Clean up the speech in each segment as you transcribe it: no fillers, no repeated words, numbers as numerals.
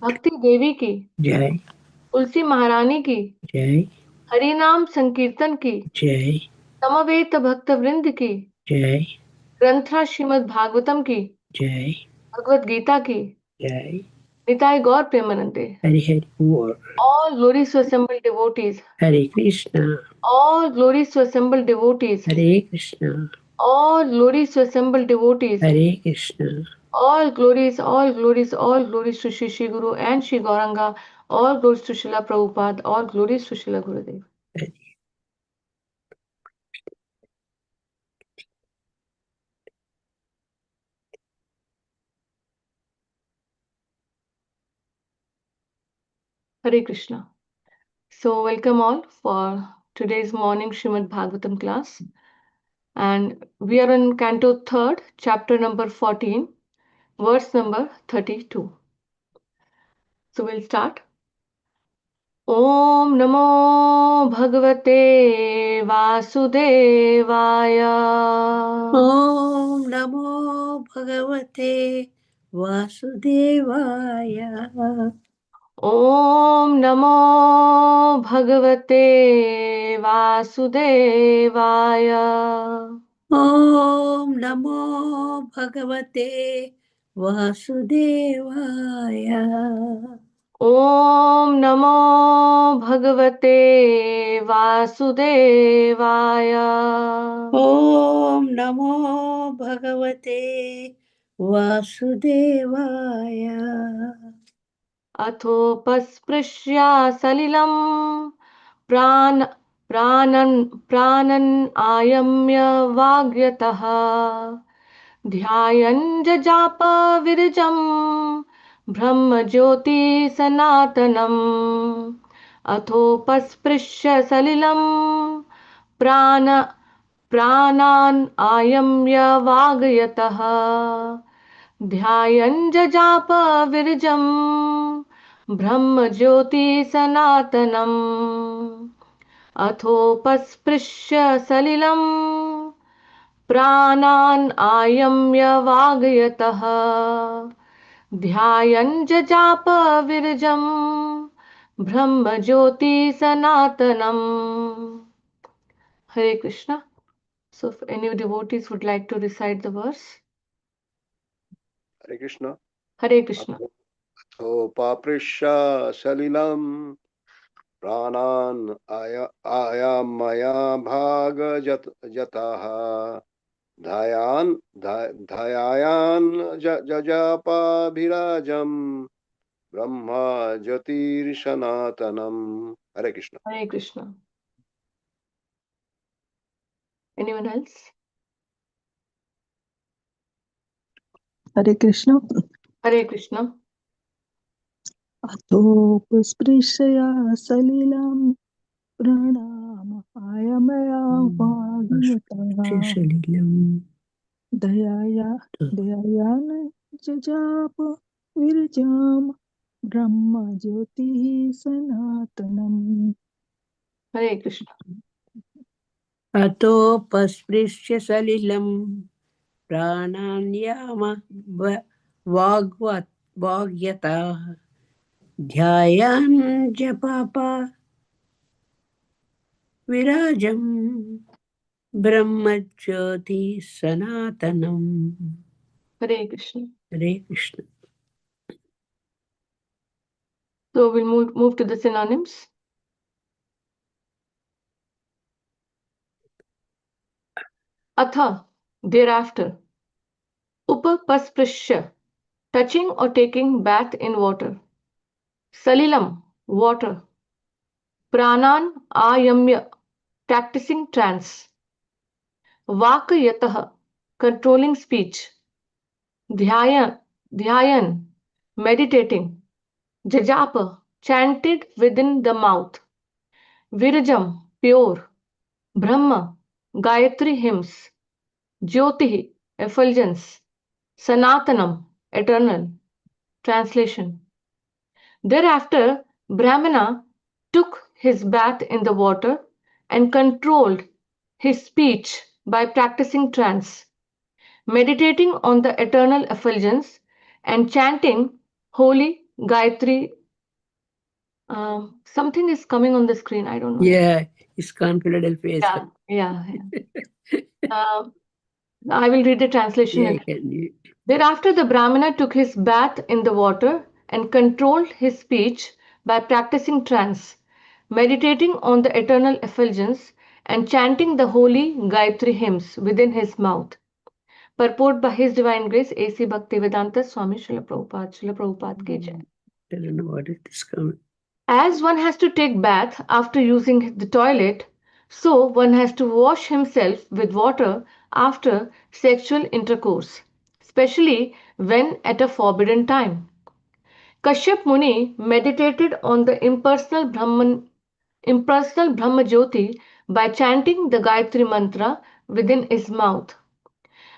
भक्ति देवी की जय। तुलसी महारानी की जय। हरि नाम संकीर्तन की जय। समवेत भक्त वृंद की जय। ग्रंथरा श्रीमद् भागवतम की जय। भगवत गीता की जय। निताय गौर प्रेमानंदे. हरि हरि बोल। All glories to assembled devotees. Hare Krishna. All glories to assembled devotees. Hare Krishna. All glories to assembled devotees. Hare Krishna. All glories, all glories, all glories to Shri Guru and Shri Gauranga. All glories to Srila Prabhupada. All glories to Srila Gurudev. Hare Krishna. So, welcome all for today's morning Srimad Bhagavatam class. And we are in Canto 3rd, chapter number 14, verse number 32. So, we'll start. ॐ नमो भगवते वासुदेवाय. ॐ नमो भगवते वासुदेवाय। ॐ नमो भगवते वासुदेवाय. ॐ नमो भगवते वासुदेवाय। ॐ नमो भगवते वासुदेवाय. ॐ नमो भगवते वासुदेवाय। अथोपस्पृश्य सलिलं प्राण प्राणन् आयम्य वाग्यतः ध्यायन् जजाप विरजं ब्रह्मज्योति सनातनम्. अथोपस्पृश्य सलिलं प्राणान् आयम्य वागयतः ध्यायन् जजाप विरजं ब्रह्मज्योति सनातनम्. अथोपस्पृश्य सलिलं प्राणान् आयम्य वागयतः ध्यायन् जजाप विरजं ब्रह्मज्योति सनातनम्. Hare Krishna. So if any devotees would like to recite the verse. Hare Krishna. Hare Krishna. Athopaprishya salilam प्राणान् आयामया भागजताः ध्यायान् जजापाभिराजम् Brahma ज्योतिर्सनातनम्. Hare Krishna. Hare Krishna. Anyone else? Hare Krishna. Hare Krishna. अथोपस्पृश्य सलिलं प्रणामाय मया भागवतः दयायान जजाप विरजाम ब्रह्म ज्योतिः सनातनम्. Hare Krishna. अतोपस्पृश्य सलिलं प्राणान्याम वाग्यतः ध्यायान् जपापा विराजं ब्रह्मज्योति सनातनम्. Hare Krishna. Hare Krishna. So we'll move to the synonyms. Atha, thereafter. Upapasprishya, touching or taking bath in water. Salilam, water. Pranan ayamya, practicing trance. Vakayatah, controlling speech. Dhyayan, meditating. Jajapa, chanted within the mouth. Virajam, pure. Brahma, Gayatri hymns. Jyotihi, effulgence. Sanatanam, eternal. Translation. Thereafter, Brahmana took his bath in the water and controlled his speech by practicing trance, meditating on the eternal effulgence and chanting holy Gayatri. Something is coming on the screen. I don't know. Yeah, his confident face. Yeah. I will read the translation. Yeah, can you? Thereafter, the Brahmana took his bath in the water and controlled his speech by practicing trance, meditating on the eternal effulgence, and chanting the holy Gayatri hymns within his mouth. Purport by His Divine Grace A.C. Bhaktivedanta Swami Srila Prabhupada. Srila Prabhupada ki jai. I don't know what is this comment. As one has to take bath after using the toilet, so one has to wash himself with water after sexual intercourse, especially when at a forbidden time. Kashyap Muni meditated on the impersonal Brahma Jyoti by chanting the Gayatri mantra within his mouth.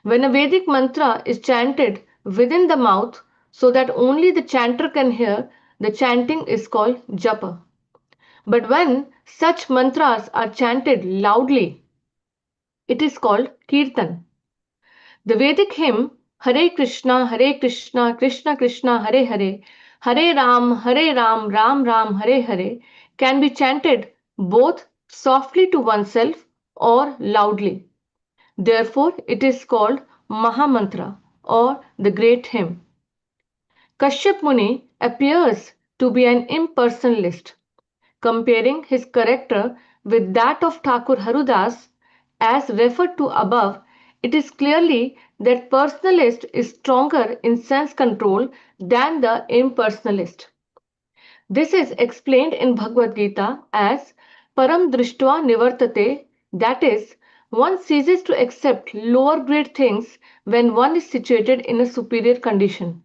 When a Vedic mantra is chanted within the mouth so that only the chanter can hear, the chanting is called japa. But when such mantras are chanted loudly, it is called kirtan. The Vedic hymn Hare Krishna, Krishna Krishna, Hare Ram, Ram Ram, Hare Hare can be chanted both softly to oneself or loudly. Therefore, it is called Mahamantra or the great hymn. Kashyap Muni appears to be an impersonalist. Comparing his character with that of Thakur Harudas, as referred to above, it is clearly that personalist is stronger in sense control than the impersonalist. This is explained in Bhagavad Gita as Param Drishtva Nivartate, that is, one ceases to accept lower grade things when one is situated in a superior condition.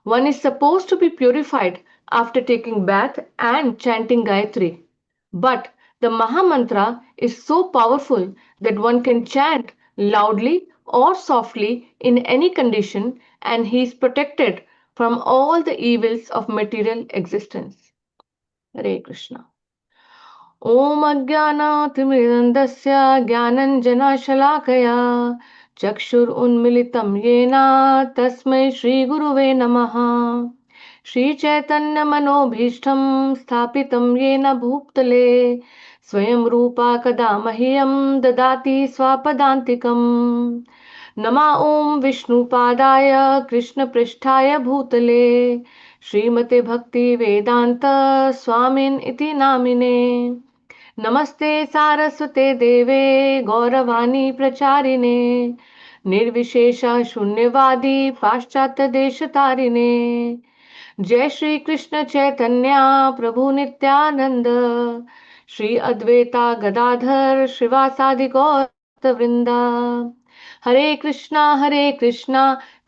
One is supposed to be purified after taking bath and chanting Gayatri. But the Mahamantra is so powerful that one can chant loudly or softly in any condition and he is protected from all the evils of material existence. Hare Krishna. ॐ अज्ञानातिमिरन्दस्य ज्ञानञ्जनशलाकया चक्षुरुन्मिलितं येन तस्मै श्रीगुरुवे नमः श्रीचैतन्यमनोभीष्टं स्थापितं येन भूतले स्वयं रूपा कदा मह्यं ददाति स्वापदान्तिकम् नमा ॐ विष्णुपादाय कृष्णपृष्ठाय भूतले श्रीमते भक्तिवेदान्त स्वामिन् इति नामिने नमस्ते सारस्वते देवे गौरवाणी प्रचारिणे निर्विशेष शून्यवादी पाश्चात्य देश तारिणे जय श्री कृष्ण चैतन्य प्रभु नित्यानंद श्री अद्वैता गदाधर श्रीवासादि गौर भक्त वृंदा हरे Krishna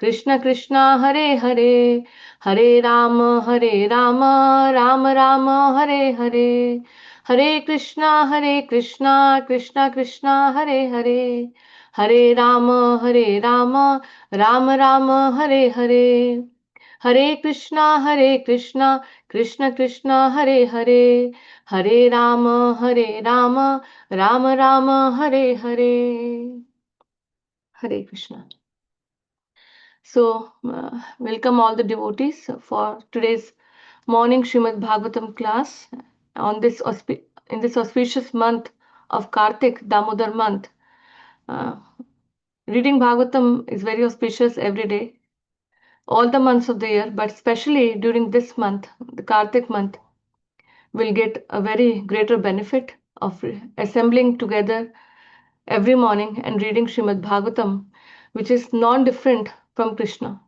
Krishna Krishna Hare Hare Hare Ram Ram Ram Hare Hare Hare Krishna Krishna Krishna Hare Hare Hare Ram Ram Ram Hare Hare Hare Krishna Krishna Krishna Hare Hare Hare Ram Ram Ram Hare Hare Hare Krishna. So, welcome all the devotees for today's morning Srimad Bhagavatam class on this in this auspicious month of Kartik, Damodar month. Uh, Reading Bhagavatam is very auspicious every day, all the months of the year, but especially during this month, the Kartik month, will get a very greater benefit of assembling together every morning and reading Srimad Bhagavatam, which is non-different from Krishna.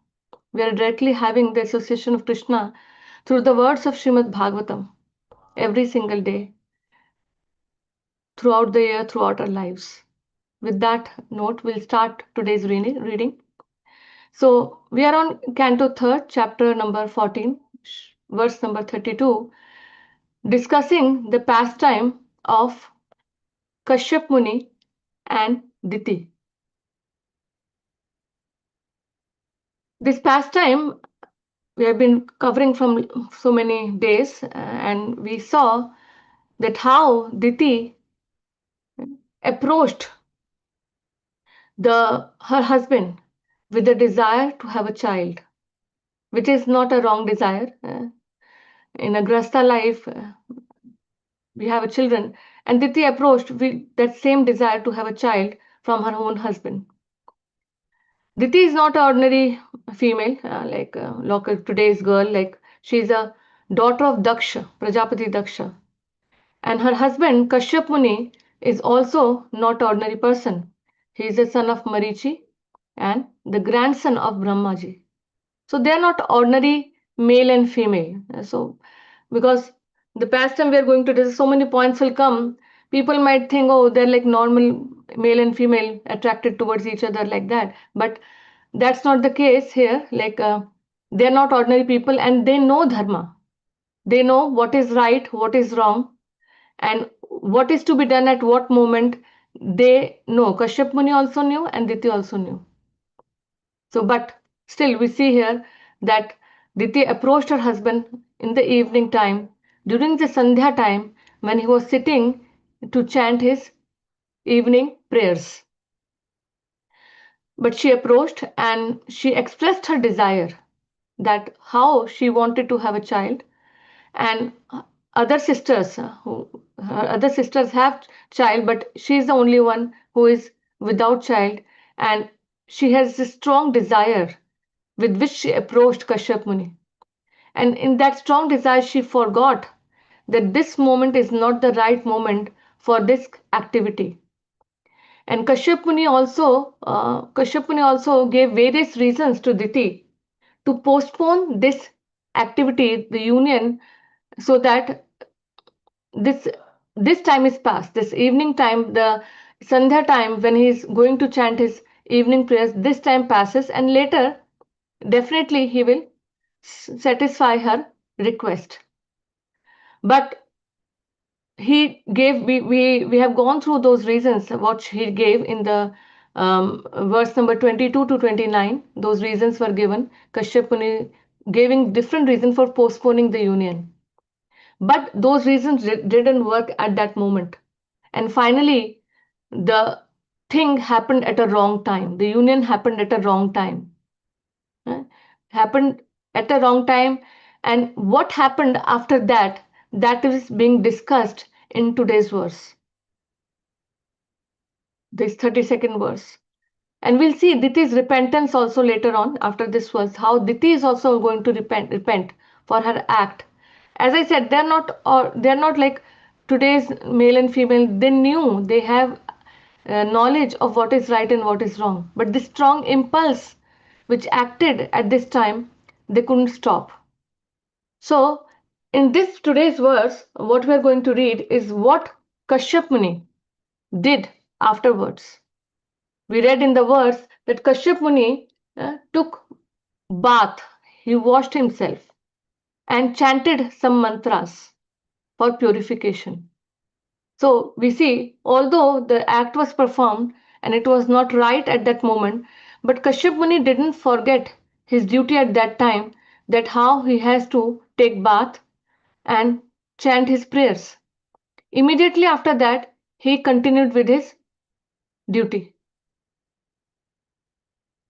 We are directly having the association of Krishna through the words of Srimad Bhagavatam every single day, throughout the year, throughout our lives. With that note, we'll start today's reading. So, we are on Canto 3rd, chapter number 14, verse number 32, discussing the pastime of Kashyap Muni and Diti. This pastime we have been covering from so many days, and we saw that how Diti approached her husband with the desire to have a child. which is not a wrong desire. In a grasta life, we have a children, and Diti approached with that same desire to have a child from her own husband. Diti is not an ordinary female, like local today's girl. Like she's a daughter of Daksha, Prajapati Daksha, and her husband Kashyap Muni is also not ordinary person. He is the son of Marichi and the grandson of Brahmaji. So they are not ordinary male and female. So because the past time we are going to discuss, so many points will come. People might think, oh, they're like normal male and female attracted towards each other like that. But that's not the case here. Like they're not ordinary people and they know dharma. They know what is right, what is wrong, and what is to be done at what moment. They know. Kashyap Muni also knew and Diti also knew. So, but still, we see here that Diti approached her husband in the evening time, during the Sandhya time, when he was sitting to chant his evening prayers. But she approached and she expressed her desire that how she wanted to have a child, and other sisters who her other sisters have child, but she is the only one who is without child, and she has this strong desire with which she approached Kashyap Muni. And in that strong desire, she forgot that this moment is not the right moment for this activity. And Kashyap Muni also gave various reasons to Diti to postpone this activity, the union, so that this this time is past. This evening time, the Sandhya time, when he is going to chant his evening prayers, this time passes, and later definitely he will satisfy her request. But we have gone through those reasons what he gave in the verse number 22 to 29. Those reasons were given. Kashyap Muni giving different reasons for postponing the union, but those reasons didn't work at that moment, and finally the thing happened at a wrong time. The union happened at a wrong time. uh, Happened at a wrong time. And what happened after that, that is being discussed in today's verse, this 32nd verse. And we'll see Diti's repentance also later on after this verse, how Diti is also going to repent for her act. As I said, they're not like today's male and female. They knew, they have knowledge of what is right and what is wrong, but this strong impulse which acted at this time, they couldn't stop. So, in this today's verse, what we are going to read is what Kashyap Muni did afterwards. We read in the verse that Kashyap Muni took bath, he washed himself and chanted some mantras for purification. So we see, although the act was performed and it was not right at that moment, but Kashyap Muni didn't forget his duty at that time, that how he has to take bath and chant his prayers. Immediately after that, he continued with his duty.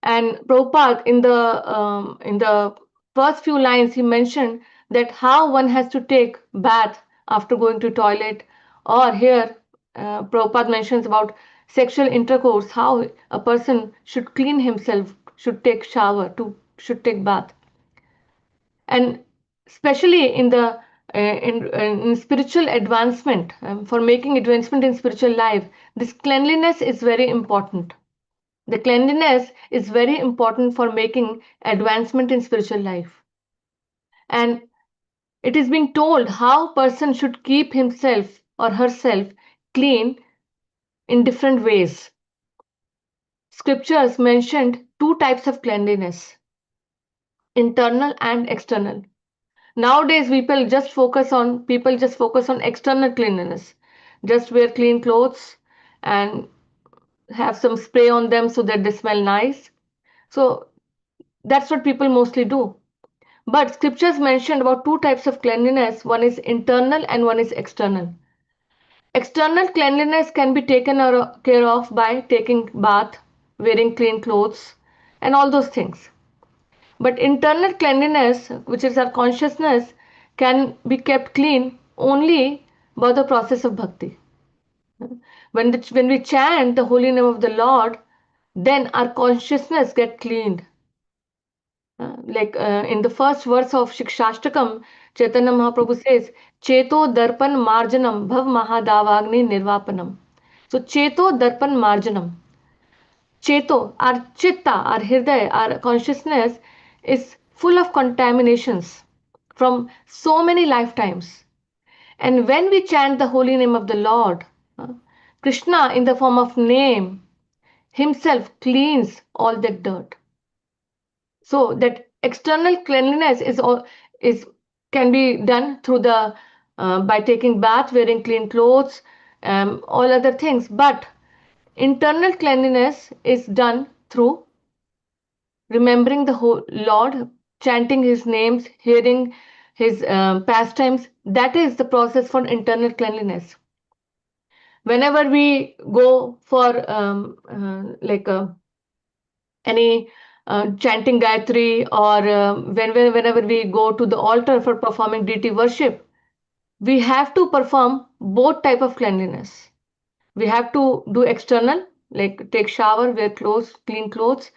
And Prabhupada, in the first few lines, he mentioned that how one has to take bath after going to toilet, or here Prabhupada mentions about sexual intercourse, how a person should clean himself, should take shower, should take bath, and especially in the in spiritual advancement, for making advancement in spiritual life, this cleanliness is very important. The cleanliness is very important for making advancement in spiritual life. And it is being told how person should keep himself or herself clean in different ways. Scriptures mentioned two types of cleanliness, internal and external. Nowadays people just focus on external cleanliness. Just wear clean clothes and have some spray on them so that they smell nice. So that's what people mostly do. But scriptures mentioned about two types of cleanliness. One is internal and one is external. External cleanliness can be taken care of by taking bath, wearing clean clothes, and all those things. But internal cleanliness, which is our consciousness, can be kept clean only by the process of bhakti. When we chant the holy name of the Lord, then our consciousness get cleaned. In the first verse of Shikshashtakam, Chaitanya Mahaprabhu says, Cheto Darpan Marjanam Bhav Mahadavagni Nirvapanam. So, Cheto Darpan Marjanam. Cheto, our chitta, our hridaya, our consciousness is full of contaminations from so many lifetimes. And when we chant the holy name of the Lord, Krishna in the form of name himself cleans all that dirt. So that external cleanliness is can be done through the by taking bath, wearing clean clothes, all other things. But internal cleanliness is done through remembering the whole Lord, chanting His names, hearing His pastimes. That is the process for internal cleanliness. Whenever we go for any chanting Gayatri, or whenever we go to the altar for performing deity worship, we have to perform both type of cleanliness. We have to do external, like take shower, wear clothes, clean clothes.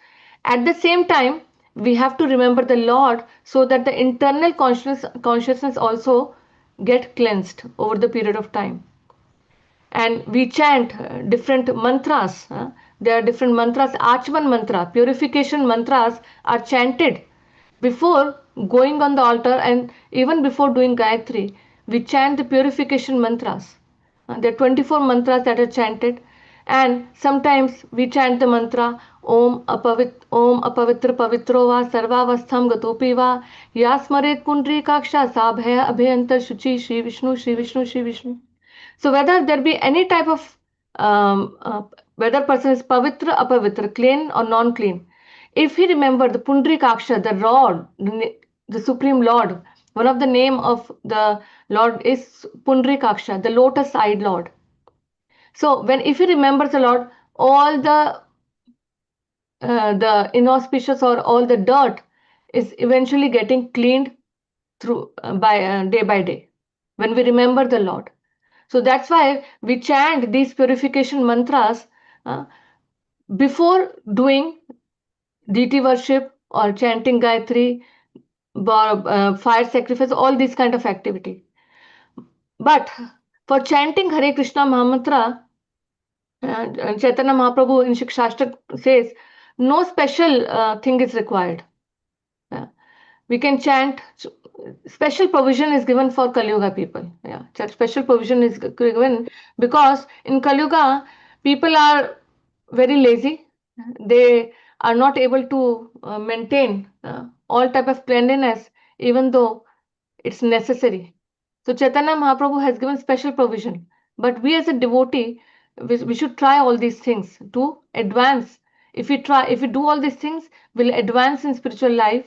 At the same time, we have to remember the Lord so that the internal consciousness also get cleansed over the period of time. And we chant different mantras. There are different mantras. Achman mantra, purification mantras are chanted before going on the altar, and even before doing Gayatri. We chant the purification mantras. There are 24 mantras that are chanted, and sometimes we chant the mantra Om apavitra pavitro va sarvavastham gatopi va yasmaret pundri kaksha sabhaya abhayantar shuchi Shri Vishnu Shri Vishnu Shri Vishnu. So whether there be any type of whether person is pavitra, apavitra, clean or non-clean, if he remember the Pundrikaksha, the Lord, the Supreme Lord, one of the name of the Lord is Pundrikaksha, the lotus-eyed Lord. So when if he remembers the Lord, all the inauspicious or all the dirt is eventually getting cleaned through by day when we remember the Lord. So that's why we chant these purification mantras before doing deity worship or chanting Gayatri, fire sacrifice, all these kind of activity. But for chanting Hare Krishna Mahamantra, Chaitanya Mahaprabhu in Shikshashtak says, no special thing is required. We can chant. Special provision is given for Kali Yuga people. Yeah, special provision is given because in Kali Yuga people are very lazy. They are not able to maintain all type of cleanliness, even though it's necessary. So Chaitanya Mahaprabhu has given special provision. But we as a devotee, we should try all these things to advance. If we do all these things, we'll advance in spiritual life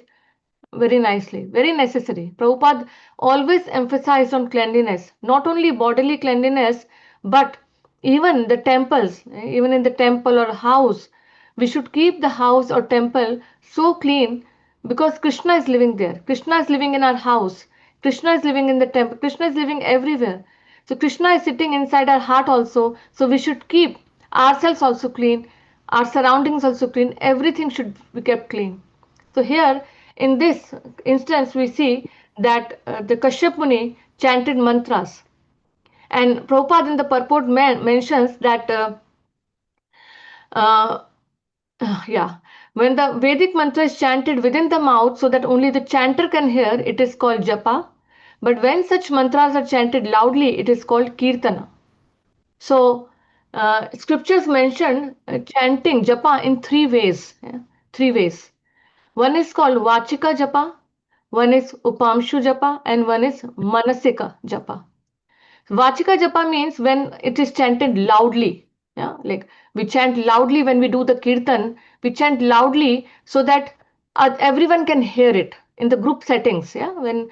very nicely, very necessary. Prabhupada always emphasized on cleanliness, not only bodily cleanliness, but even the temples, even in the temple or house, we should keep the house or temple so clean because Krishna is living there. Krishna is living in our house. Krishna is living in the temple. Krishna is living everywhere. So Krishna is sitting inside our heart also. So we should keep ourselves also clean, our surroundings also clean. Everything should be kept clean. So here in this instance, we see that the Kashyap Muni chanted mantras. And Prabhupada in the purport mentions that, uh, yeah, when the Vedic mantra is chanted within the mouth so that only the chanter can hear, it is called japa. But when such mantras are chanted loudly, it is called kirtana. So, scriptures mention chanting japa in three ways. Yeah, three ways. One is called Vachika Japa, one is Upamshu Japa, and one is Manasika Japa. Vachika Japa means when it is chanted loudly. Yeah, like we chant loudly when we do the kirtan, we chant loudly so that everyone can hear it in the group settings. Yeah, when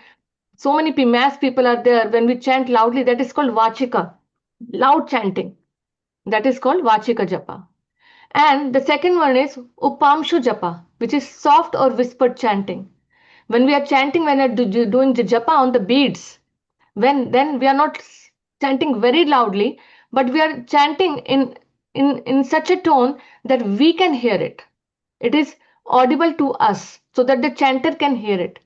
so many mass people are there, when we chant loudly, that is called Vachika, loud chanting. That is called Vachika Japa. And the second one is Upamshu Japa, which is soft or whispered chanting. When we are chanting, when we are doing the japa on the beads, then we are not chanting very loudly, but we are chanting in such a tone that we can hear it. It is audible to us so that the chanter can hear it.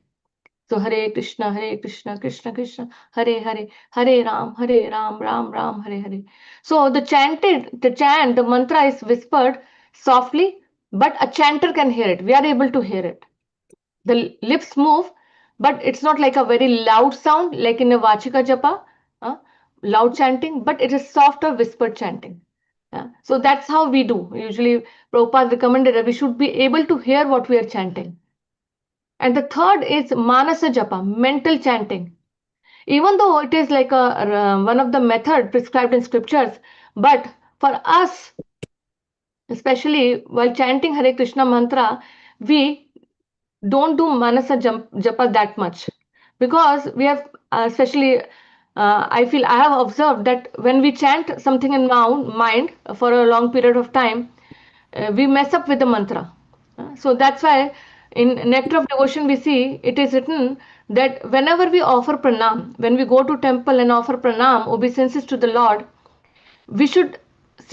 So Hare Krishna, Krishna Krishna, Hare Hare, Hare Ram, Ram Hare Hare. So the mantra is whispered softly, but a chanter can hear it. We are able to hear it. The lips move, but it's not like a very loud sound like in a Vachika Japa, uh, loud chanting, but it is softer whispered chanting. So that's how we do. Usually, Prabhupada recommended that we should be able to hear what we are chanting. And the third is Manasa Japa, mental chanting. Even though it is like one of the method prescribed in scriptures, but for us, especially while chanting Hare Krishna mantra, we don't do Manasa Japa that much because we have, especially, I feel I have observed that when we chant something in mind for a long period of time, we mess up with the mantra. So that's why in Nectar of Devotion we see it is written that whenever we offer pranam, when we go to temple and offer pranam, obeisances to the Lord, we should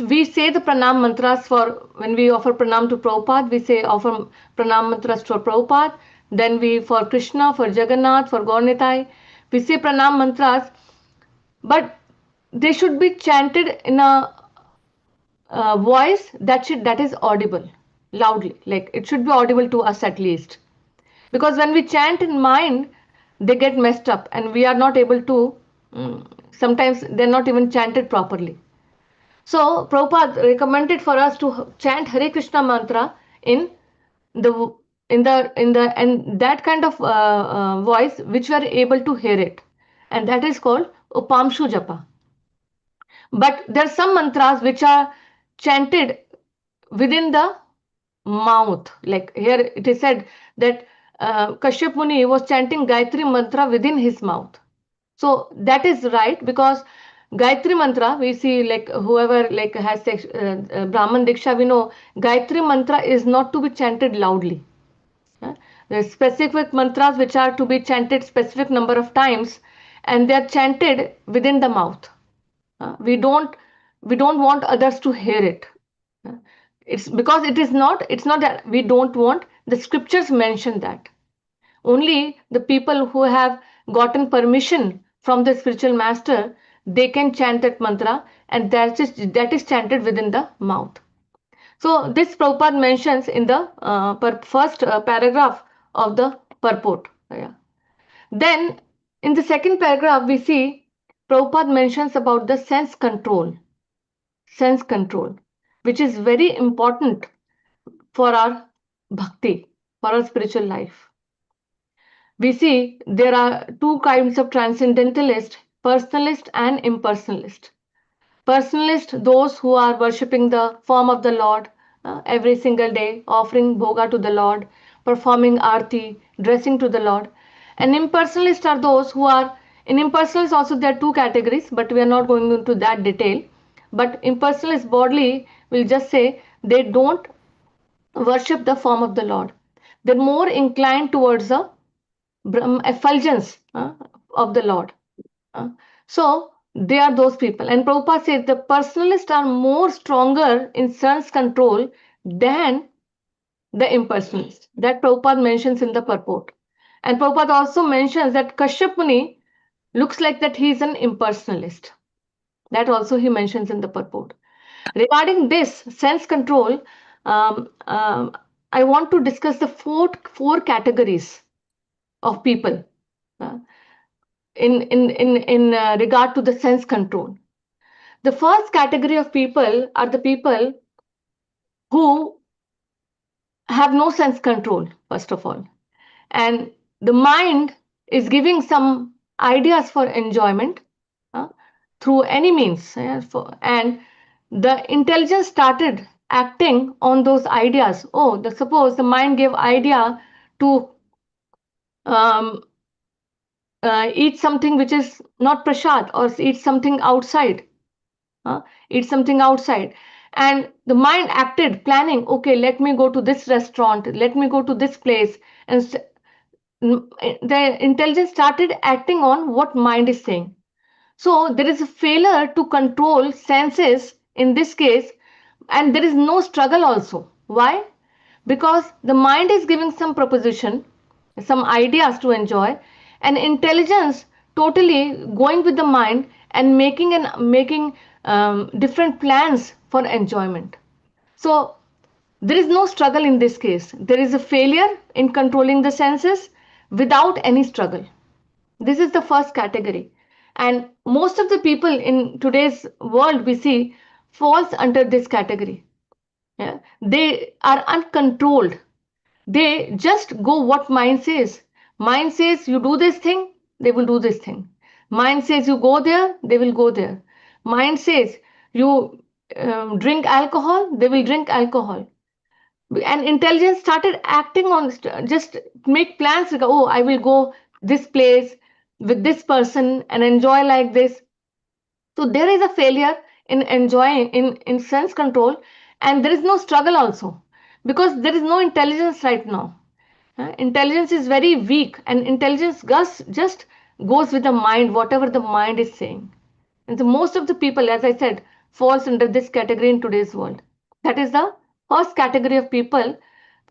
we say the pranam mantras for when we offer pranam to Prabhupada, we say offer pranam mantras to Prabhupada, then we for Krishna, for Jagannath, for Gaurnitai, we say pranam mantras, but they should be chanted in a voice that is audible loudly, like it should be audible to us at least, because when we chant in mind they get messed up and we are not able to, sometimes they're not even chanted properly. So Prabhupada recommended for us to chant Hare Krishna mantra in the and that kind of voice which we are able to hear it, and that is called Upamshu Japa. But there are some mantras which are chanted within the mouth. Like here it is said that Kashyap Muni was chanting Gayatri mantra within his mouth. So that is right, because Gayatri mantra, we see like whoever like has Brahman Diksha, we know Gayatri mantra is not to be chanted loudly. There are specific mantras which are to be chanted specific number of times, and they are chanted within the mouth. We don't want others to hear it. Uh, it's because it's not that we don't want, the scriptures mention that only the people who have gotten permission from the spiritual master, they can chant that mantra, and that is chanted within the mouth. So this Prabhupada mentions in the first paragraph of the purport. Yeah. Then in the second paragraph we see Prabhupada mentions about the sense control, which is very important for our bhakti, for our spiritual life. We see there are two kinds of transcendentalist, personalist and impersonalist. Personalist, those who are worshipping the form of the Lord every single day, offering bhoga to the Lord, performing arti, dressing to the Lord. And impersonalist are those who are, in impersonalists also there are two categories, but we are not going into that detail. But impersonalist broadly will just say they don't worship the form of the Lord. They're more inclined towards the effulgence of the Lord. Uh, so they are those people. And Prabhupada says the personalists are more stronger in sense control than the impersonalists. That Prabhupada mentions in the purport. And Prabhupada also mentions that Kashyap Muni looks like that he is an impersonalist. That also he mentions in the purport. Regarding this sense control, I want to discuss the four categories of people uh, in regard to the sense control. The first category of people are the people who have no sense control, first of all, and the mind is giving some ideas for enjoyment uh, through any means, and the intelligence started acting on those ideas. Oh, suppose the mind gave idea to um, eat something which is not prasad, or eat something outside, uh, eat something outside, and the mind acted, planning, okay, let me go to this restaurant, let me go to this place, and the intelligence started acting on what mind is saying. So there is a failure to control senses in this case, and there is no struggle also. Why? Because the mind is giving some proposition, some ideas to enjoy, and intelligence totally going with the mind and making different plans for enjoyment. So there is no struggle in this case. There is a failure in controlling the senses without any struggle. This is the first category. And most of the people in today's world we see falls under this category. Yeah? They are uncontrolled. They just go what mind says. Mind says you do this thing, they will do this thing. Mind says you go there, they will go there. Mind says you drink alcohol, they will drink alcohol. And intelligence started acting on just make plans like, oh, I will go this place with this person and enjoy like this. So there is a failure in enjoying in sense control, and there is no struggle also because there is no intelligence right now. Intelligence is very weak, and intelligence just goes with the mind, whatever the mind is saying. And so most of the people, as I said, falls under this category in today's world. That is the first category of people,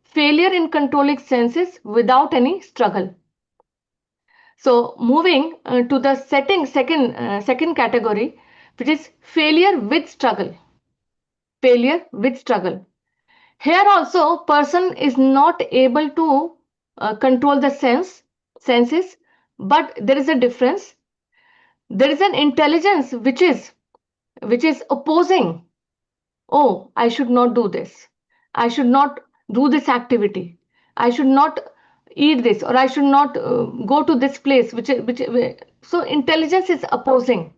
failure in controlling senses without any struggle. So moving to the second category, which is failure with struggle. Failure with struggle. Here also, person is not able to control the senses, but there is a difference. There is an intelligence which is opposing. Oh, I should not do this. I should not do this activity. I should not eat this, or I should not go to this place. So intelligence is opposing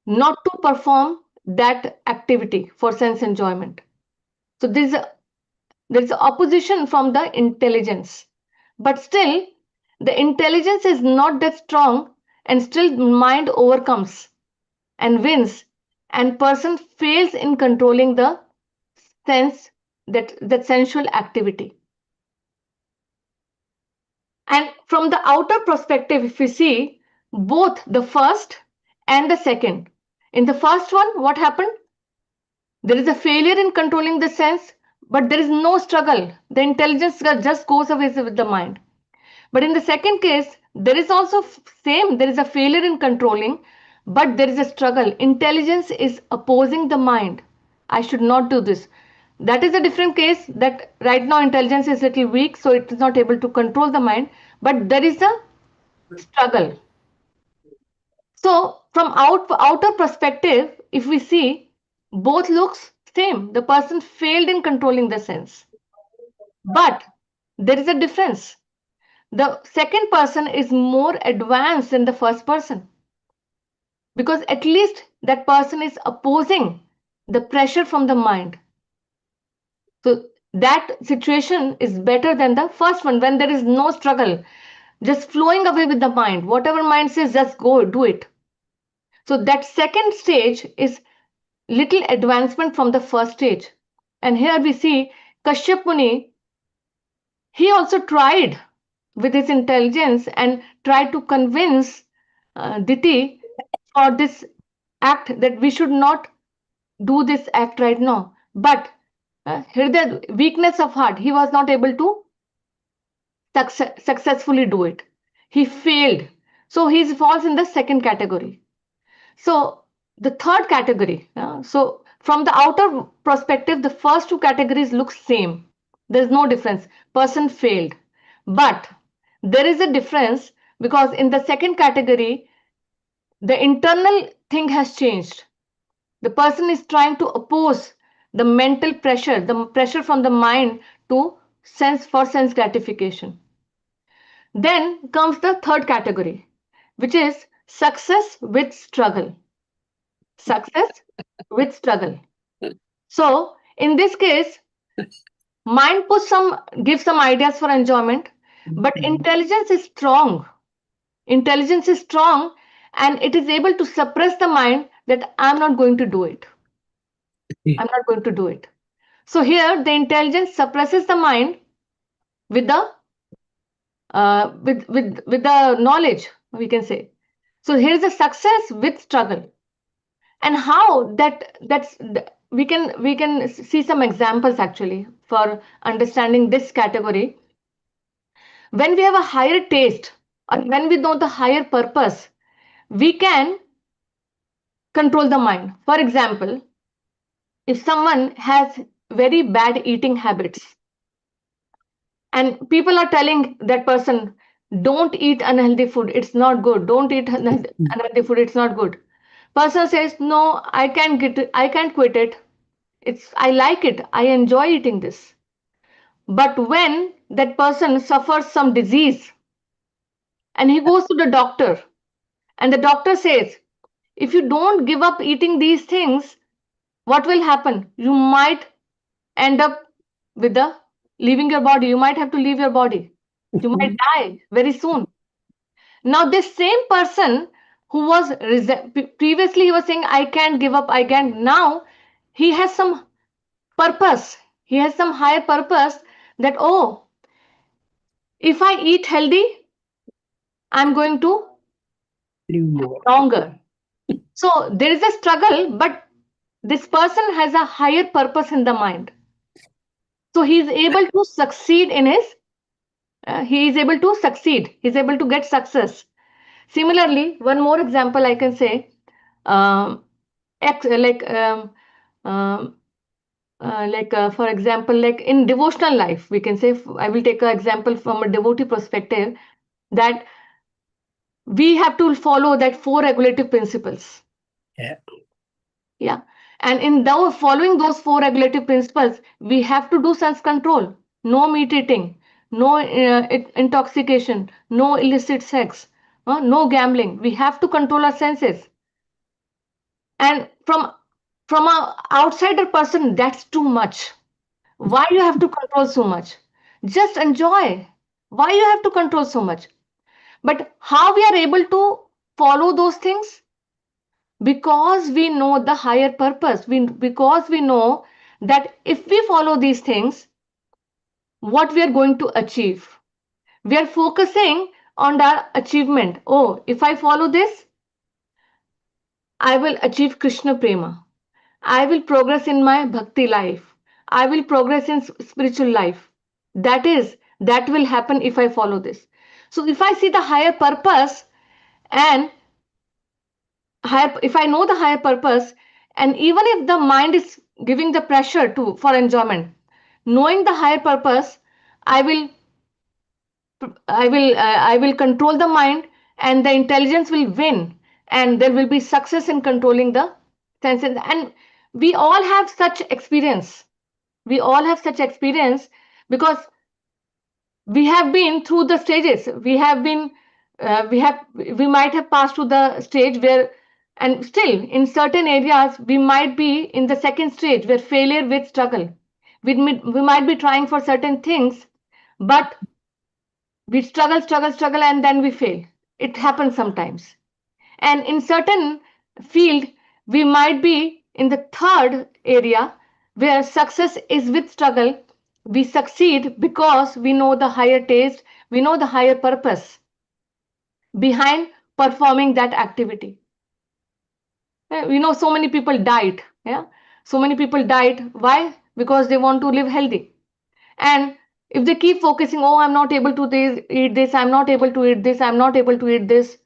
not to perform that activity for sense enjoyment. So there is opposition from the intelligence, but still the intelligence is not that strong, and still mind overcomes and wins, and person fails in controlling the sense that sensual activity. And from the outer perspective, if we see both the first and the second, in the first one, what happened? There is a failure in controlling the sense, but there is no struggle. The intelligence just goes away with the mind. But in the second case, there is also same. There is a failure in controlling, but there is a struggle. Intelligence is opposing the mind. I should not do this. That is a different case. That right now intelligence is little weak, so it is not able to control the mind. But there is a struggle. So from outer perspective, if we see, both looks same. The person failed in controlling the sense, but there is a difference. The second person is more advanced than the first person, because at least that person is opposing the pressure from the mind. So that situation is better than the first one, when there is no struggle, just flowing away with the mind. Whatever mind says, just go do it. So that second stage is little advancement from the first stage. And here we see Kashyap Muni, he also tried with his intelligence and tried to convince Diti for this act, that we should not do this act right now. But here the weakness of heart, he was not able to successfully do it. He failed. So he falls in the second category. So the third category, so from the outer perspective, the first two categories look same. There's no difference. Person failed. But there is a difference, because in the second category, the internal thing has changed. The person is trying to oppose the mental pressure, the pressure from the mind to sense gratification. Then comes the third category, which is success with struggle. Success with struggle. So in this case, mind gives some ideas for enjoyment, but intelligence is strong. Intelligence is strong, and it is able to suppress the mind that I'm not going to do it. I'm not going to do it. So here the intelligence suppresses the mind with the with the knowledge, we can say. So here's the success with struggle. And how we can see some examples actually for understanding this category. When we have a higher taste or when we know the higher purpose, we can control the mind. For example, if someone has very bad eating habits and people are telling that person, don't eat unhealthy food, it's not good, don't eat unhealthy food, it's not good. Person says, no, I can't quit it, I like it, I enjoy eating this. But when that person suffers some disease and he goes to the doctor and the doctor says, if you don't give up eating these things, what will happen? You might end up with the leaving your body. You might have to leave your body. You might die very soon. Now, this same person who was previously he was saying, I can't give up, I can't. Now he has some purpose. He has some higher purpose that, oh, if I eat healthy, I'm going to Live more. longer. So there is a struggle, but this person has a higher purpose in the mind. So he is able to succeed in his, he is able to succeed. He is able to get success. Similarly, one more example I can say, um, like um, for example, like in devotional life, we can say, I will take an example from a devotee perspective, that we have to follow that four regulative principles. Yeah. Yeah. And in following those four regulative principles, we have to do sense control. No meat eating, no intoxication, no illicit sex, no gambling. We have to control our senses. And from a outsider person, that's too much. Why you have to control so much? Just enjoy. Why you have to control so much? But how we are able to follow those things? Because we know the higher purpose, because we know that if we follow these things, what we are going to achieve. We are focusing on the achievement. Oh, if I follow this, I will achieve Krishna Prema. I will progress in my bhakti life. I will progress in spiritual life. That will happen if I follow this. So if I see the higher purpose and if I know the higher purpose, and even if the mind is giving the pressure to for enjoyment, knowing the higher purpose, I will I will control the mind, and the intelligence will win, and there will be success in controlling the senses. And we all have such experience. We all have such experience because we have been through the stages. We might have passed through the stage where, and still in certain areas we might be in the second stage where failure with struggle. We might be trying for certain things, but we struggle, and then we fail. It happens sometimes. And in certain field, we might be in the third area where success is with struggle. We succeed because we know the higher taste, we know the higher purpose behind performing that activity. So many people died. Yeah, so many people died. Why? Because they want to live healthy. And if they keep focusing, oh, I'm not able to eat this, I'm not able to eat this, I'm not able to eat this,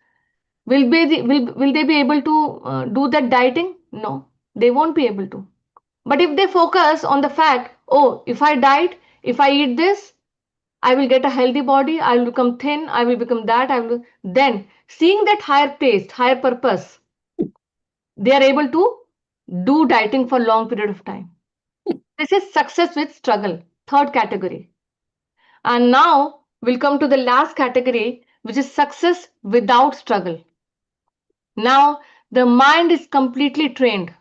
will they be able to do that dieting? No, they won't be able to. But if they focus on the fact, oh, if I diet, if I eat this, I will get a healthy body, I will become thin, I will become that, then seeing that higher taste, higher purpose, they are able to do dieting for long period of time. This is success with struggle, third category. And now we'll come to the last category, which is success without struggle. Now the mind is completely trained.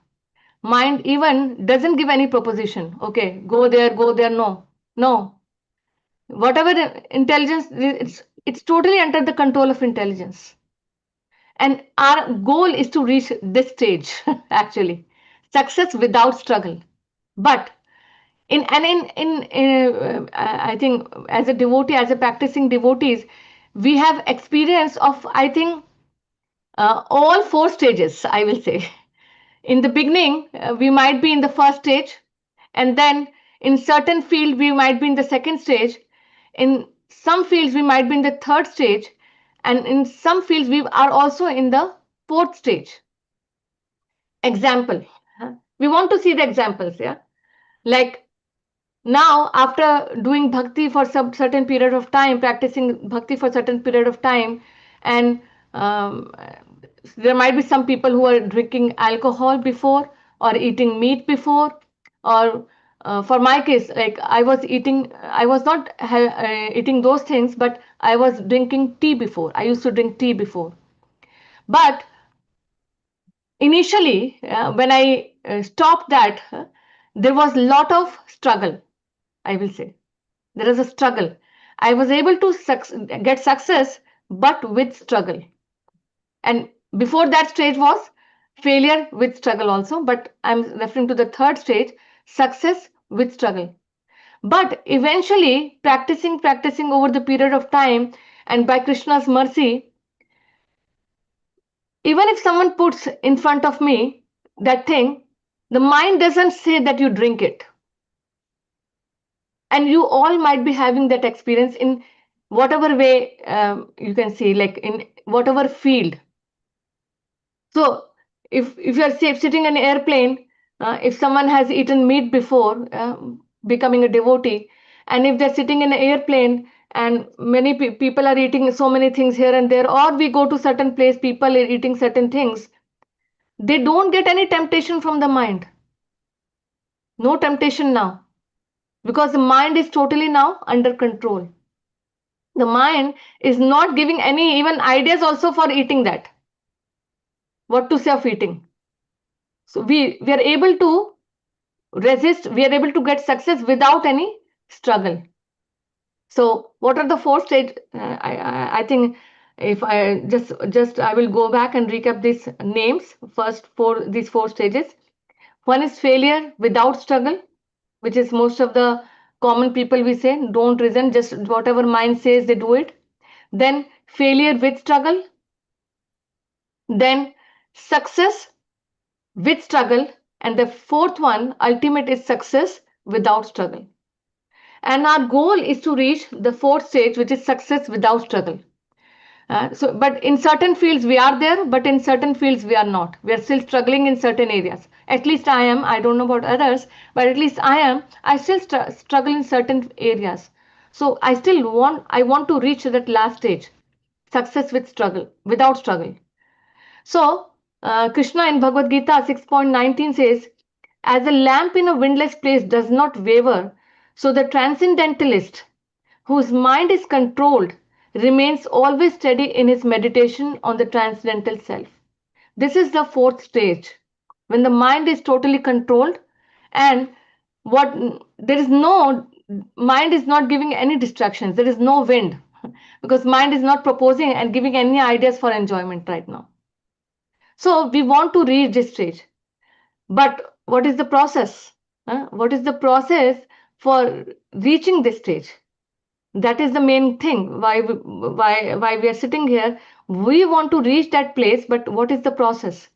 Mind even doesn't give any proposition. Okay, go there. No, no. Whatever intelligence, it's totally under the control of intelligence. And our goal is to reach this stage, actually. success without struggle. But I think as a devotee, as a practicing devotees, we have experience of, I think, all four stages, I will say. In the beginning, we might be in the first stage, and then in certain field we might be in the second stage. In some fields we might be in the third stage, and in some fields we are also in the fourth stage. Example, we want to see the examples, yeah, like now after doing bhakti for some certain period of time, practicing bhakti for certain period of time, and um, there might be some people who are drinking alcohol before, or eating meat before, or for my case, like I was not eating those things, but I was drinking tea before. I used to drink tea before. But initially, when I stopped that, there was a lot of struggle, I will say. There is a struggle. I was able to get success, but with struggle. And before that stage was failure with struggle also, but I'm referring to the third stage, success with struggle. But eventually, practicing over the period of time, and by Krishna's mercy, even if someone puts in front of me that thing, the mind doesn't say that you drink it. And you all might be having that experience in whatever way, you can see, like in whatever field. So if you are sitting in an airplane, if someone has eaten meat before, becoming a devotee, and if they're sitting in an airplane and many people are eating so many things here and there, or we go to certain place, people are eating certain things, they don't get any temptation from the mind. No temptation now, because the mind is totally now under control. The mind is not giving any even ideas also for eating that, what to say of eating. So we are able to resist, we are able to get success without any struggle. So what are the four stages? I think if I just I will go back and recap these names first for these four stages. One is failure without struggle, which is most of the common people we say don't resent, just whatever mind says they do it. Then failure with struggle, then success with struggle, and the fourth one, ultimate, is success without struggle. And our goal is to reach the fourth stage, which is success without struggle. But in certain fields we are there, but in certain fields we are not. We are still struggling in certain areas. At least I am. I don't know about others, but at least I am. I still struggle in certain areas. So I want to reach that last stage, success with struggle, without struggle. So, Krishna in Bhagavad Gita 6.19 says, as a lamp in a windless place does not waver, so the transcendentalist, whose mind is controlled, remains always steady in his meditation on the transcendental self. This is the fourth stage, when the mind is totally controlled, and what there is no mind is not giving any distractions. There is no wind, because mind is not proposing and giving any ideas for enjoyment right now. So we want to reach this stage. But what is the process? What is the process for reaching this stage? That is the main thing. Why we are sitting here? We want to reach that place, but what is the process?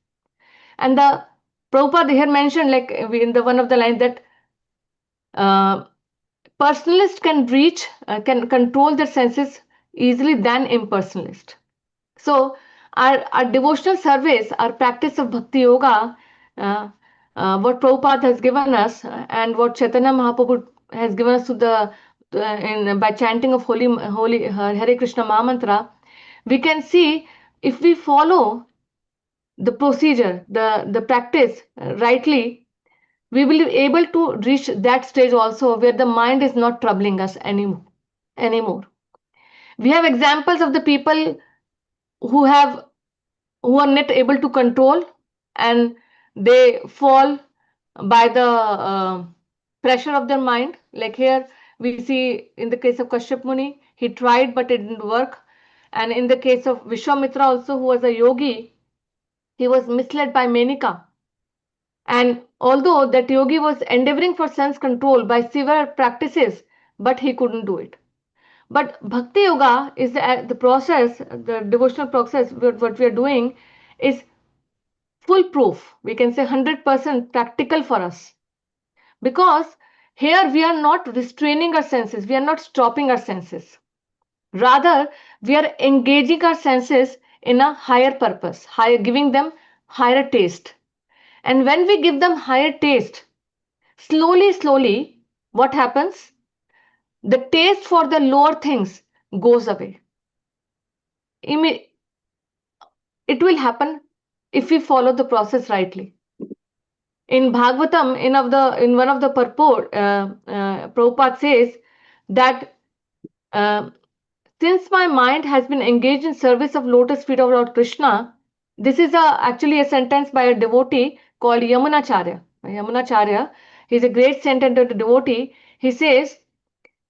And the Prabhupada here mentioned, like in the one of the lines, that uh, personalist can control their senses easily than impersonalist. So our devotional service, our practice of Bhakti Yoga, what Prabhupada has given us, and what Chaitanya Mahaprabhu has given us to by chanting of holy Hare Krishna Mahamantra, we can see if we follow the procedure, the practice rightly, we will be able to reach that stage also where the mind is not troubling us anymore. We have examples of the people who have who are not able to control, and they fall by the pressure of their mind. Like here we see in the case of Kashyap Muni, he tried but it didn't work. And in the case of Vishwamitra also, who was a yogi, he was misled by Menika, and although that yogi was endeavoring for sense control by severe practices, but he couldn't do it. But Bhakti Yoga is the process, the devotional process, what we are doing is foolproof. We can say 100% practical for us. Because here we are not restraining our senses, we are not stopping our senses. Rather, we are engaging our senses in a higher purpose, higher, giving them higher taste. And when we give them higher taste, slowly, what happens? The taste for the lower things goes away. It will happen if we follow the process rightly. In Bhagavatam, in one of the purport, Prabhupada says that uh, since my mind has been engaged in service of lotus feet of Lord Krishna, this is actually a sentence by a devotee called Yamunacharya. Yamunacharya, he's a great saint and a devotee. He says,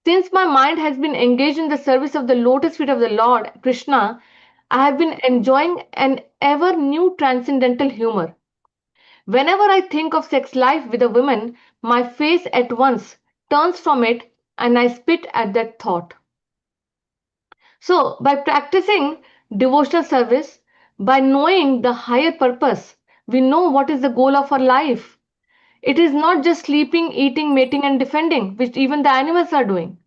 since my mind has been engaged in the service of the lotus feet of the Lord Krishna, I have been enjoying an ever new transcendental humor. Whenever I think of sex life with a woman, my face at once turns from it and I spit at that thought. So, by practicing devotional service, by knowing the higher purpose, we know what is the goal of our life. It is not just sleeping, eating, mating, and defending, which even the animals are doing.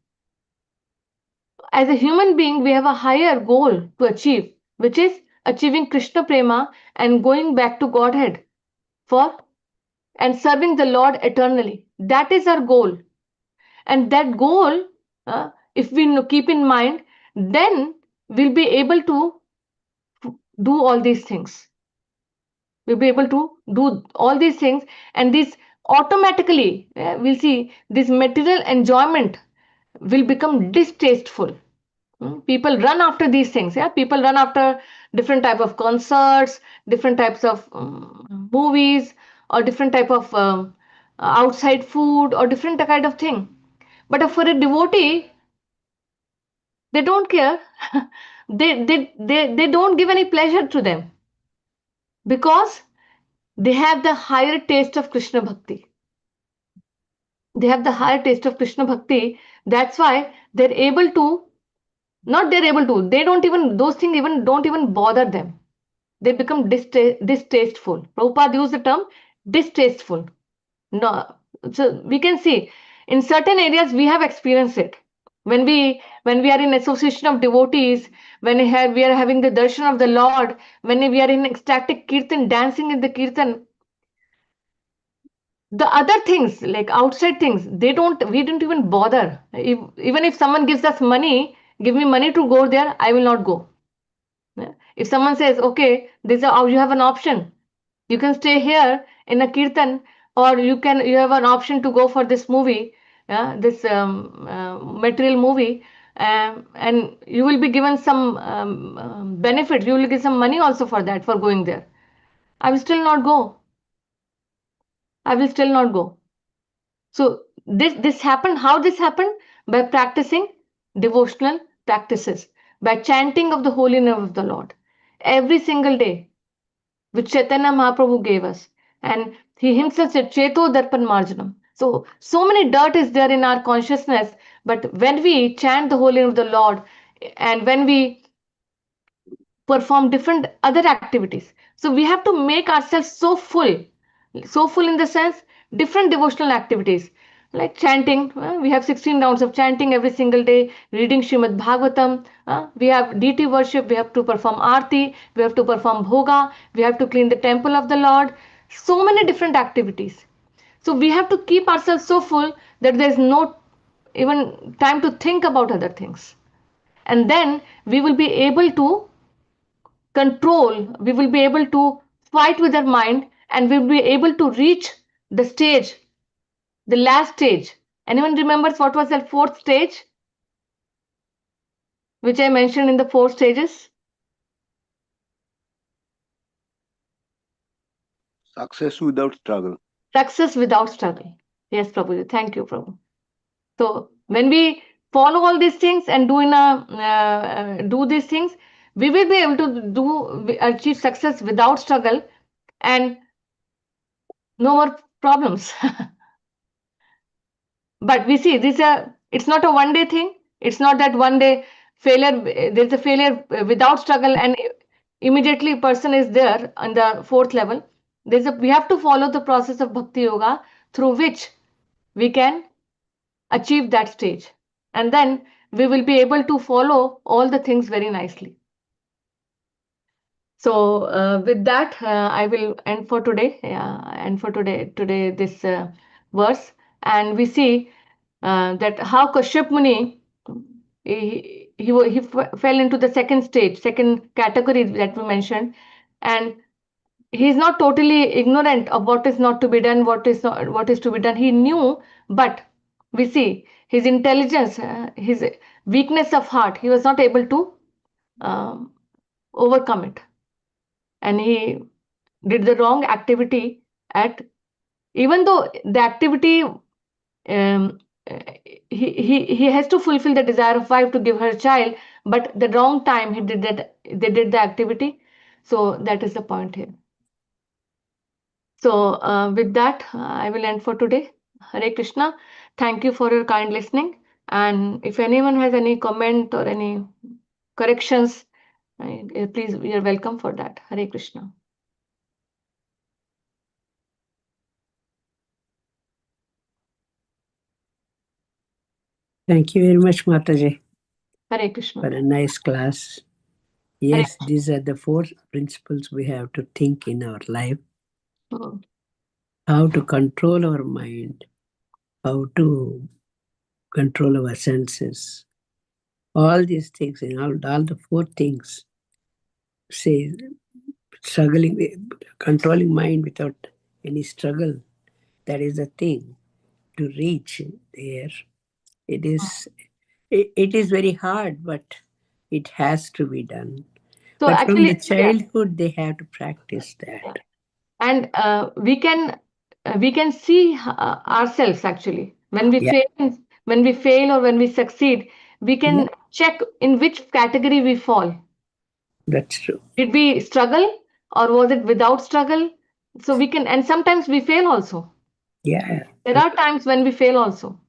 As a human being, we have a higher goal to achieve, which is achieving Krishna Prema and going back to Godhead for and serving the Lord eternally. That is our goal. And that goal, if we keep in mind, then we'll be able to do all these things. We'll be able to do all these things, and this automatically, we'll see this material enjoyment will become distasteful. People run after these things. Yeah, people run after different type of concerts, different types of movies, or different type of outside food, or different kind of thing. But for a devotee, they don't care. They don't give any pleasure to them because they have the higher taste of Krishna Bhakti. They have the higher taste of Krishna Bhakti. That's why they're able to, not they're able to, they don't even, those things even don't even bother them. They become distasteful. Prabhupada used the term distasteful. No, so we can see in certain areas we have experienced it. When we are in association of devotees, when we are having the darshan of the Lord, when we are in ecstatic kirtan, dancing in the kirtan, the other things like outside things, we don't even bother. Even if someone gives us money, give me money to go there, I will not go. Yeah. If someone says, okay, you have an option, you can stay here in a kirtan, or you have an option to go for this movie, yeah, this material movie, and you will be given some benefit. You will get some money also for that, for going there. I will still not go. I will still not go. So this happened. How this happened? By practicing devotional practices, by chanting of the holy name of the Lord every single day, which Chaitanya Mahaprabhu gave us. And he himself said, Cheto Darpan Marjanam. So many dirt is there in our consciousness, but when we chant the holy name of the Lord, and when we perform different other activities, so we have to make ourselves so full in the sense, different devotional activities like chanting. We have 16 rounds of chanting every single day, reading Srimad Bhagavatam. We have deity worship, we have to perform Aarti, we have to perform Bhoga, we have to clean the temple of the Lord. So many different activities. So we have to keep ourselves so full that there's no even time to think about other things. And then we will be able to control, we will be able to fight with our mind, and we will be able to reach the stage, the last stage. Anyone remembers what was that fourth stage, which I mentioned in the four stages? Success without struggle. Success without struggle. Yes, Prabhuji. Thank you, Prabhu. So when we follow all these things and do these things, we will be able to achieve success without struggle, and no more problems. But we see it's not a one day thing. It's not that one day failure, there's a failure without struggle and immediately person is there on the fourth level. We have to follow the process of bhakti yoga through which we can achieve that stage. And then we will be able to follow all the things very nicely. So with that, I will end for today. And for today this verse, and we see that how Kashyap Muni he fell into the second stage, second category that we mentioned, and he is not totally ignorant of what is not to be done, what is to be done. He knew, but we see his intelligence, his weakness of heart. He was not able to overcome it, and he did the wrong activity at, even though the activity um, he has to fulfill the desire of wife to give her child, but the wrong time he did that, they did the activity. So that is the point here. So with that, I will end for today. Hare Krishna. Thank you for your kind listening. And if anyone has any comment or any corrections, please, you are welcome for that. Hare Krishna. Thank you very much, Mataji, Hare Krishna. for a nice class. Yes, these are the 4 principles we have to think in our life. Oh. How to control our mind, how to control our senses. All these things, and all the 4 things, say, controlling mind without any struggle, that is the thing. To reach there, it is very hard, but it has to be done. So but actually, from the childhood, they have to practice that. Yeah. And we can see ourselves actually when we fail or when we succeed. We can check in which category we fall. That's true. Did we struggle or was it without struggle? So we can, and sometimes we fail also. Yeah. There are times when we fail also.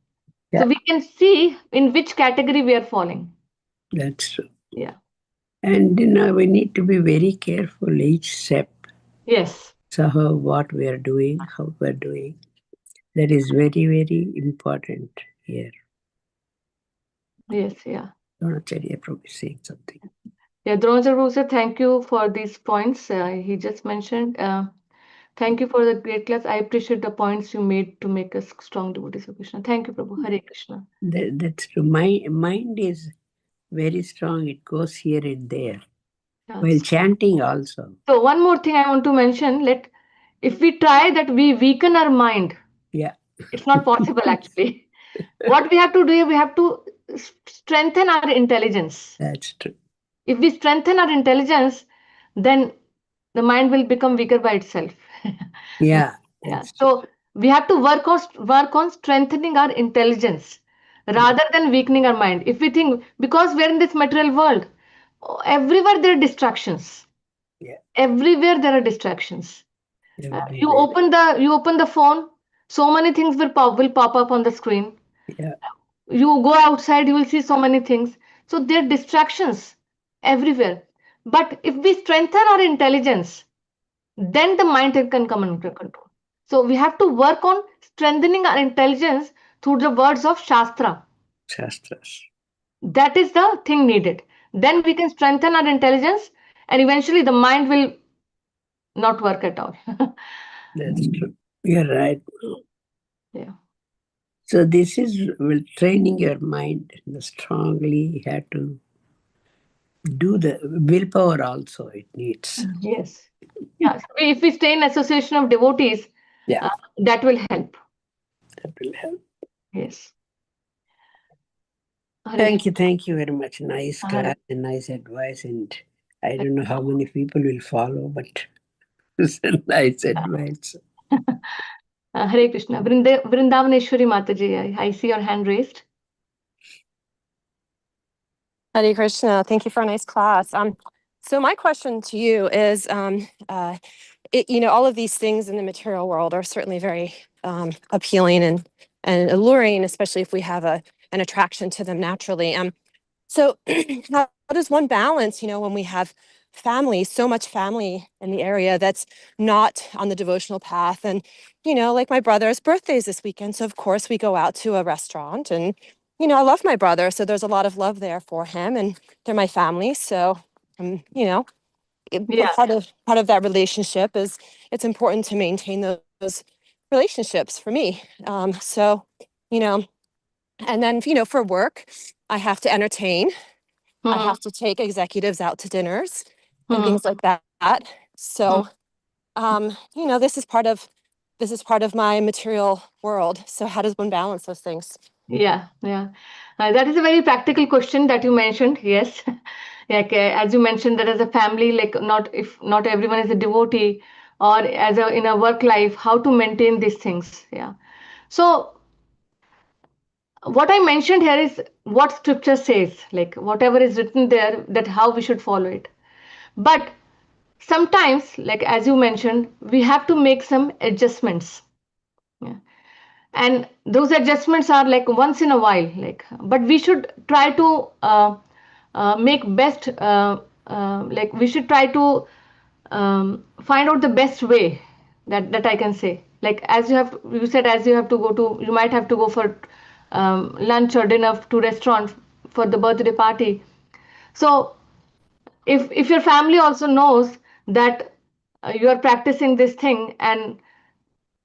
Yeah. So we can see in which category we are falling. That's true. Yeah. And we need to be very careful each step. Yes. So what we are doing, how we are doing, that is very, very important here. Yes. Yeah. Dronacharya probably saying something. Yeah, Dronacharya sir, thank you for these points he just mentioned. Thank you for the great class. I appreciate the points you made to make us strong devotees of Krishna. Thank you, Prabhu. Hare Krishna. That's true. My mind is very strong. It goes here and there. Yes. While chanting also. So one more thing I want to mention, if we try that we weaken our mind, yeah, it's not possible actually. What we have to do, we have to strengthen our intelligence. That's true. If we strengthen our intelligence, then the mind will become weaker by itself. Yeah. Yeah. So we have to work on strengthening our intelligence rather than weakening our mind. If we think, because we're in this material world, everywhere there are distractions. Yeah. Everywhere there are distractions. You open the phone, so many things will pop up on the screen. Yeah. You go outside, you will see so many things. So there are distractions everywhere. But if we strengthen our intelligence, then the mind can come under control. So we have to work on strengthening our intelligence through the words of Shastras. That is the thing needed. Then we can strengthen our intelligence, and eventually the mind will not work at all. That's true. You're right. Yeah. So this is training your mind strongly. You have to do the willpower also. It needs. Yes. Yeah. So if we stay in association of devotees, that will help. That will help. Yes. Thank you very much. Nice class and nice advice. And I don't know how many people will follow, but it's a nice advice. Hare Krishna. Vrindavaneshwari Mataji, I see your hand raised. Hare Krishna. Thank you for a nice class. So my question to you is, all of these things in the material world are certainly very appealing and alluring, especially if we have an attraction to them naturally. So how does one balance, when we have family, so much family in the area that's not on the devotional path? And, like my brother's birthday is this weekend. So of course we go out to a restaurant and, I love my brother. So there's a lot of love there for him and they're my family. So, Yeah. part of that relationship is it's important to maintain those relationships for me. So, and then, for work, I have to entertain. I Mhm. have to take executives out to dinners and Mhm. things like that. So, this is part of my material world. So how does one balance those things? Yeah, yeah. That is a very practical question that you mentioned. Yes. Like as you mentioned, that as a family, like if not everyone is a devotee, or in a work life, how to maintain these things. Yeah. So what I mentioned here is what scripture says, like whatever is written there, that how we should follow it. But sometimes, like as you mentioned, we have to make some adjustments. Yeah. And those adjustments are like once in a while, but we should try to make best, like we should try to find out the best way, that I can say. Like as you said, as you might have to go for lunch or dinner to restaurant for the birthday party. So if your family also knows that you are practicing this thing, and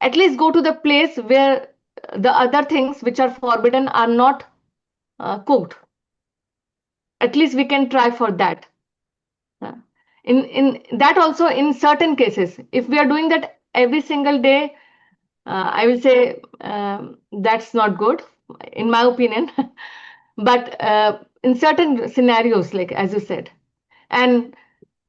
at least go to the place where the other things which are forbidden are not cooked. At least we can try for that. Uh, in that also, in certain cases, if we are doing that every single day, I will say that's not good, in my opinion. But in certain scenarios, like as you said, and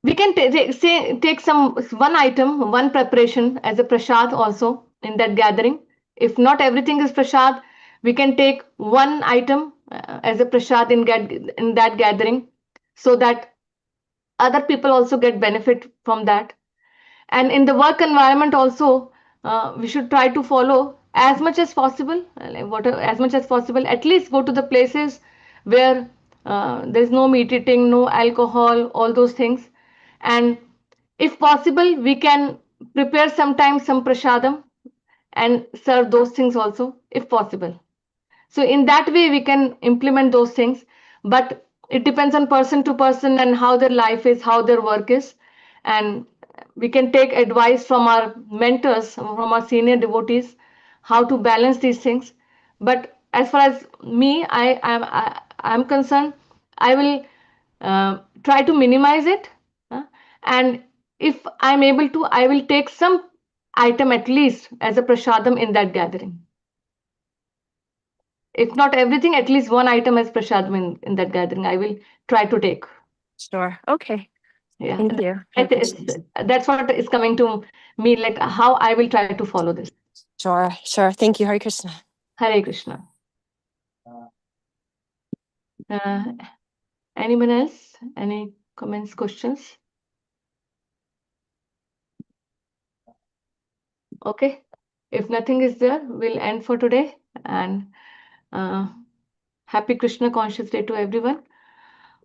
we can take some one item, one preparation as a prasad also in that gathering. If not everything is prasad, we can take one item as a prasad in that gathering, so that other people also get benefit from that. And in the work environment also, we should try to follow as much as possible, as much as possible, at least go to the places where there's no meat eating, no alcohol, all those things. And if possible, we can prepare sometimes some prasadam and serve those things also, if possible. So in that way we can implement those things. But it depends on person to person, and how their life is, how their work is. And we can take advice from our mentors, from our senior devotees, how to balance these things. But as far as me, I'm concerned, I will try to minimize it. And if I'm able to, I will take some item at least as a prasadam in that gathering. If not everything, at least one item as prasadam in that gathering, I will try to take. Sure. Okay. Yeah. Thank you. That's what is coming to me, like how I will try to follow this. Sure. Thank you. Hare Krishna. Hare Krishna. Uh, Anyone else? Any comments, questions? Okay. If nothing is there, we'll end for today. And happy Krishna conscious day to everyone.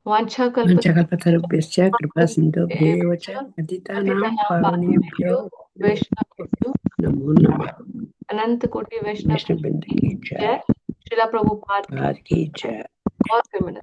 Vancha Panchakapatharubhyascha kripa sindhubhyev cha patitanam pavanebhyo Vaishnavibhyo namo namah. अनंत कोटि वैष्णव Vishnu Bindaki जय Jai. Srila Prabhupada Bhar ki Jai. और feminist